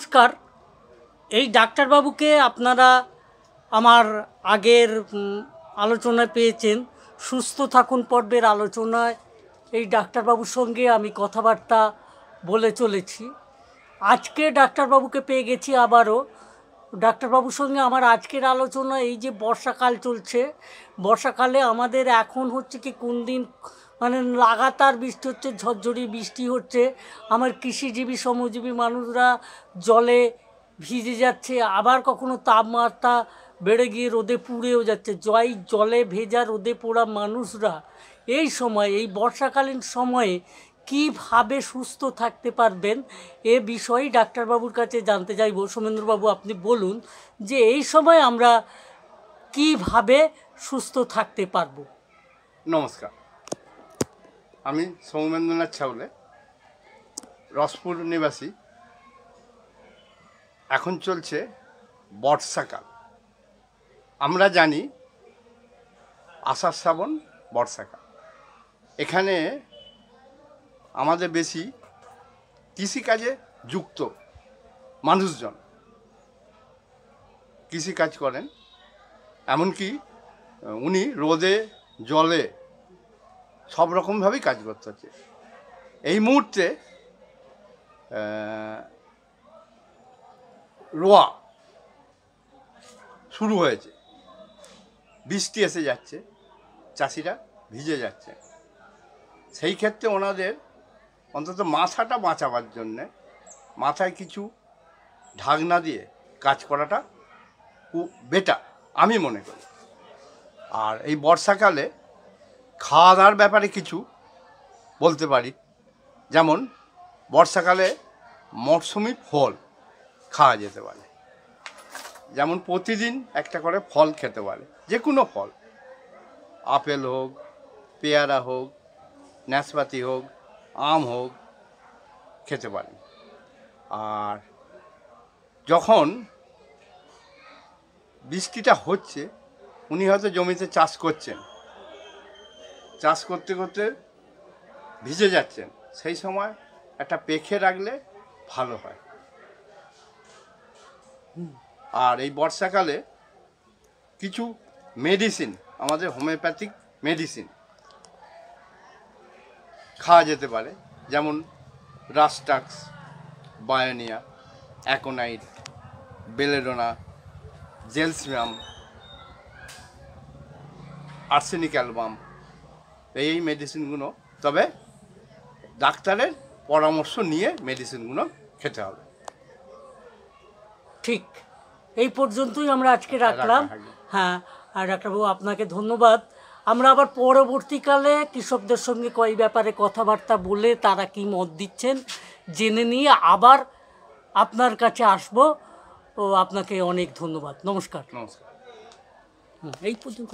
নমস্কার। এই ডাক্তারবাবুকে আপনারা আমার আগের আলোচনায় পেয়েছেন। সুস্থ থাকুন পর্বের আলোচনায় এই ডাক্তারবাবুর সঙ্গে আমি কথাবার্তা বলে চলেছি। আজকে ডাক্তারবাবুকে পেয়ে গেছি আবারও। ডাক্তারবাবুর সঙ্গে আমার আজকের আলোচনা এই যে বর্ষাকাল চলছে, বর্ষাকালে আমাদের এখন হচ্ছে কি কোন দিন মানে লাগাতার বৃষ্টি হচ্ছে, ঝরঝরি বৃষ্টি হচ্ছে। আমার কৃষিজীবী শ্রমজীবী মানুষরা জলে ভিজে যাচ্ছে, আবার কখনো তাপমাত্রা বেড়ে গিয়ে রোদে পুড়েও যাচ্ছে। জলে ভেজা রোদে পোড়া মানুষরা এই সময়, এই বর্ষাকালীন সময়ে কীভাবে সুস্থ থাকতে পারবেন এ বিষয়ে ডাক্তারবাবুর কাছে জানতে চাইব। সোমেন্দ্রবাবু, আপনি বলুন যে এই সময় আমরা কিভাবে সুস্থ থাকতে পারব। নমস্কার, আমি সৌমেন্দ্রনাথ ছাউলে, রসপুর নিবাসী। এখন চলছে বর্ষাকাল। আমরা জানি আষাঢ় শ্রাবণ বর্ষাকাল। এখানে আমাদের বেশি কৃষিকাজে যুক্ত মানুষজন কৃষিকাজ করেন, এমনকি উনি রোদে জলে সব রকমভাবেই কাজ করতে হচ্ছে। এই মুহূর্তে রোয়া শুরু হয়েছে, বৃষ্টি এসে যাচ্ছে, চাষিরা ভিজে যাচ্ছে। সেই ক্ষেত্রে ওনাদের অন্তত মাথাটা বাঁচাবার জন্যে মাথায় কিছু ঢাকনা দিয়ে কাজ করাটা খুব বেটার আমি মনে করি। আর এই বর্ষাকালে খাওয়া দাওয়ার ব্যাপারে কিছু বলতে পারি। যেমন বর্ষাকালে মরশুমি ফল খাওয়া যেতে পারে। যেমন প্রতিদিন একটা করে ফল খেতে পারে, যে কোনো ফল, আপেল হোক, পেয়ারা হোক, নাশপাতি হোক, আম হোক, খেতে পারেন। আর যখন বৃষ্টিটা হচ্ছে, উনি হয়তো জমিতে চাষ করছেন, চাষ করতে করতে ভিজে যাচ্ছেন, সেই সময় একটা পেখে রাখলে ভালো হয়। আর এই বর্ষাকালে কিছু মেডিসিন, আমাদের হোমিওপ্যাথিক মেডিসিন খাওয়া যেতে পারে। যেমন rhus tox, bryonia, aconite, belladonna, gelsemium, arsenic album, এই মেডিসিনগুলো, তবে ডাক্তারের পরামর্শ নিয়ে মেডিসিনগুলো খেতে হবে। ঠিক এই পর্যন্তই আমরা আজকে রাখলাম। হ্যাঁ, আর ডাক্তারবাবু আপনাকে ধন্যবাদ। আমরা আবার পরবর্তীকালে কৃষকদের সঙ্গে কই ব্যাপারে কথাবার্তা বলে তারা কি মত দিচ্ছেন জেনে নিয়ে আবার আপনার কাছে আসব। ও আপনাকে অনেক ধন্যবাদ। নমস্কার। নমস্কার। এই পর্যন্ত